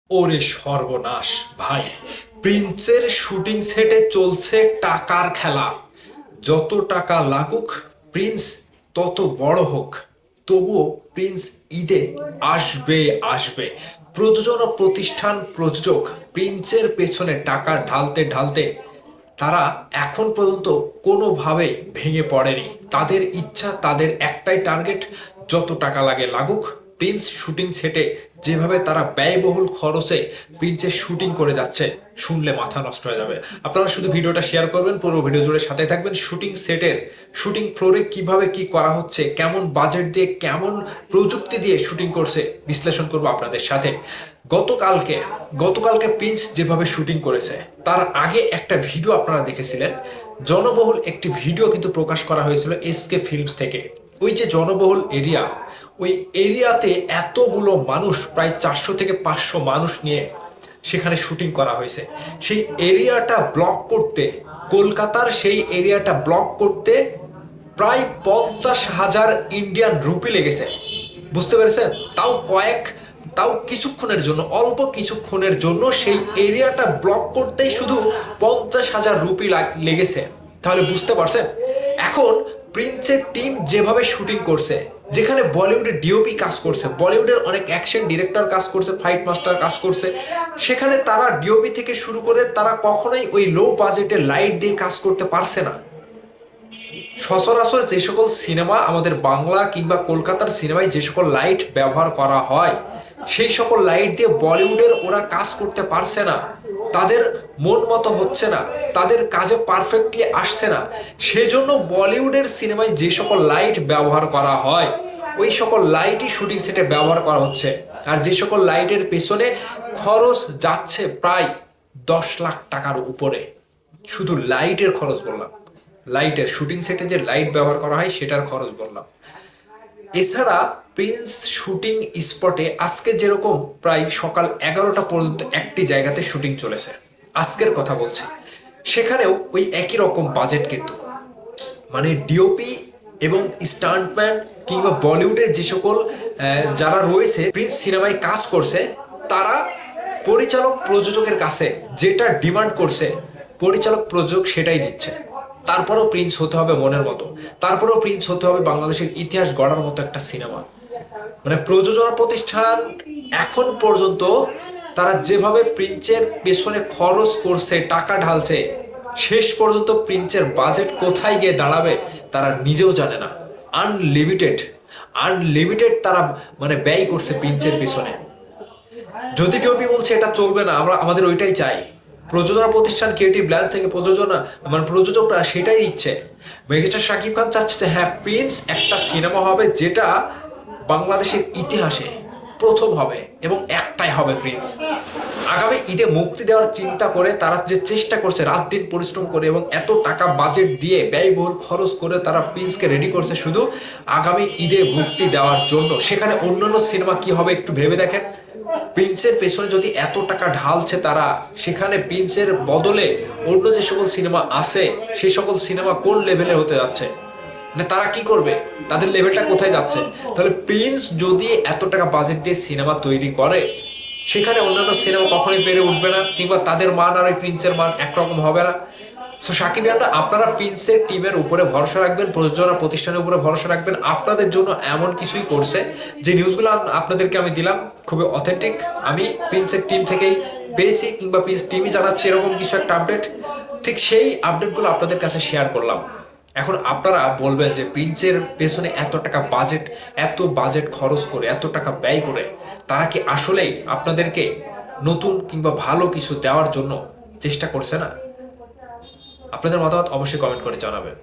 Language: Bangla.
ওরে সর্বনাশ ভাই, প্রিন্সের শুটিং সেটে চলছে টাকার খেলা। যত টাকা লাগুক, প্রিন্স তত বড় হোক, তবুও প্রিন্স ঈদে আসবে আসবে। প্রযোজনা প্রতিষ্ঠান প্রযোজক প্রিন্সের পেছনে টাকা ঢালতে ঢালতে তারা এখন পর্যন্ত কোনোভাবেই ভেঙে পড়েনি। তাদের ইচ্ছা, তাদের একটাই টার্গেট, যত টাকা লাগে লাগুক, প্রিন্স শুটিং সেটে যেভাবে তারা ব্যয়বহুল খরচে প্রিন্সের শুটিং করে যাচ্ছে, শুনলে মাথা নষ্ট হয়ে যাবে। আপনারা শুধু ভিডিওটা শেয়ার করবেন, পুরো ভিডিও জুড়ে সাথে থাকবেন। শুটিং সেটের শুটিং ফ্লোরে কিভাবে কি করা হচ্ছে, কেমন বাজেট দিয়ে, কেমন প্রযুক্তি দিয়ে শুটিং করছে, বিশ্লেষণ করবো আপনাদের সাথে। গতকালকে গতকালকে প্রিন্স যেভাবে শুটিং করেছে, তার আগে একটা ভিডিও আপনারা দেখেছিলেন। জনবহুল একটি ভিডিও কিন্তু প্রকাশ করা হয়েছিল এসকে ফিল্মস থেকে। ওই যে জনবহুল এরিয়া, ওই এরিয়াতে এতগুলো মানুষ, প্রায় 400 থেকে 500 মানুষ নিয়ে সেখানে শুটিং করা হয়েছে। সেই এরিয়াটা ব্লক করতে, কলকাতার সেই এরিয়াটা ব্লক করতে প্রায় 50,000 ইন্ডিয়ান রুপি লেগেছে। বুঝতে পেরেছেন? তাও কিছুক্ষণের জন্য, অল্প কিছুক্ষণের জন্য সেই এরিয়াটা ব্লক করতেই শুধু 50,000 রুপি লেগেছে। তাহলে বুঝতে পারছেন? এখন প্রিন্সের টিম যেভাবে শুটিং করছে, যেখানে বলিউডের ডিওপি কাজ করছে, বলিউডের অনেক অ্যাকশন ডিরেক্টর কাজ করছে, ফাইট মাস্টার কাজ করছে, সেখানে তারা ডিওপি থেকে শুরু করে তারা কখনোই ওই লো বাজেটের লাইট দিয়ে কাজ করতে পারছে না। সচরাচর যে সকল সিনেমা, আমাদের বাংলা কিংবা কলকাতার সিনেমায় যে সকল লাইট ব্যবহার করা হয়, সেই সকল লাইট দিয়ে বলিউডের ওরা কাজ করতে পারছে না। তাদের মন মতো হচ্ছে না, তাদের কাজে পারফেক্টলি আসছে না। সেজন্য বলিউডের সিনেমায় যে সকল লাইট ব্যবহার করা হয়, ওই সকল লাইটই শুটিং সেটে ব্যবহার করা হচ্ছে। আর যে সকল লাইটের পেছনে খরচ যাচ্ছে প্রায় 10 লাখ টাকার উপরে। শুধু লাইটের খরচ বললাম, লাইটের শুটিং সেটে যে লাইট ব্যবহার করা হয় সেটার খরচ বললাম। এছাড়া প্রিন্স শুটিং স্পটে আজকে যেরকম প্রায় সকাল 11টা পর্যন্ত একটি জায়গাতে শুটিং চলেছে, আজকের কথা বলছি, সেখানেও ওই একই রকম বাজেট কিন্তু, মানে ডিওপি এবং স্টান্টম্যান কিংবা বলিউডের যে সকল যারা রয়েছে প্রিন্স সিনেমায় কাজ করছে, তারা পরিচালক প্রযোজকের কাছে যেটা ডিমান্ড করছে, পরিচালক প্রযোজক সেটাই দিচ্ছে। তারপরেও প্রিন্স হতে হবে মনের মতো, তারপরেও প্রিন্স হতে হবে বাংলাদেশের ইতিহাস গড়ার মতো একটা সিনেমা। মানে প্রযোজনা প্রতিষ্ঠান এখন পর্যন্ত তারা যেভাবে প্রিন্সের পেছনে খরচ করছে, টাকা ঢালছে, শেষ পর্যন্ত প্রিন্সের বাজেট কোথায় গিয়ে দাঁড়াবে তারা নিজেও জানে না। আনলিমিটেড আনলিমিটেড তারা মানে ব্যয় করছে প্রিন্সের পেছনে। যদি ডিওপি বলছে এটা চলবে না, আমাদের ওইটাই চাই, প্রযোজনা প্রতিষ্ঠান ক্রিয়েটিভ ল্যান্ড থেকে প্রযোজনা মানে প্রযোজকরা সেটাই দিচ্ছে। মেগাস্টার শাকিব খান চাচ্ছে যে হ্যাঁ, প্রিন্স একটা সিনেমা হবে যেটা বাংলাদেশের ইতিহাসে প্রথম হবে এবং একটাই হবে প্রিন্স। আগামী ঈদে মুক্তি দেওয়ার চিন্তা করে তারা যে চেষ্টা করছে, রাত দিন পরিশ্রম করে এবং এত টাকা বাজেট দিয়ে ব্যয়বহুল খরচ করে তারা প্রিন্সকে রেডি করছে শুধু আগামী ঈদে মুক্তি দেওয়ার জন্য। সেখানে অন্যান্য সিনেমা কি হবে একটু ভেবে দেখেন। প্রিন্সের পেছনে যদি এত টাকা ঢালছে তারা, সেখানে প্রিন্সের বদলে অন্য যে সকল সিনেমা আছে সেই সকল সিনেমা কোন লেভেলে হতে যাচ্ছে, মানে তারা কি করবে, তাদের লেভেলটা কোথায় যাচ্ছে। তাহলে প্রিন্স যদি এত টাকা বাজেট দিয়ে সিনেমা তৈরি করে, সেখানে অন্যান্য সিনেমা কখনোই পেরে উঠবে না, কিংবা তাদের মান আর ওই প্রিন্সের মান একরকম হবে না। সো সাকিবিয়ানরা, আপনারা প্রিন্সের টিমের উপরে ভরসা রাখবেন, প্রযোজনা প্রতিষ্ঠানের উপরে ভরসা রাখবেন। আপনাদের জন্য এমন কিছুই করছে, যে নিউজগুলো আপনাদেরকে আমি দিলাম খুবই অথেন্টিক, আমি প্রিন্সের টিম থেকেই পেয়েছি, কিংবা প্রিন্স টিমই জানাচ্ছে এরকম কিছু একটা আপডেট। ঠিক সেই আপডেটগুলো আপনাদের কাছে শেয়ার করলাম। এখন আপনারা বলবেন যে প্রিন্সের পেছনে এত বাজেট খরচ করে, এত টাকা ব্যয় করে তারা কি আসলেই আপনাদেরকে নতুন কিংবা ভালো কিছু দেওয়ার জন্য চেষ্টা করছে না? আপনাদের মতামত অবশ্যই কমেন্ট করে জানাবেন।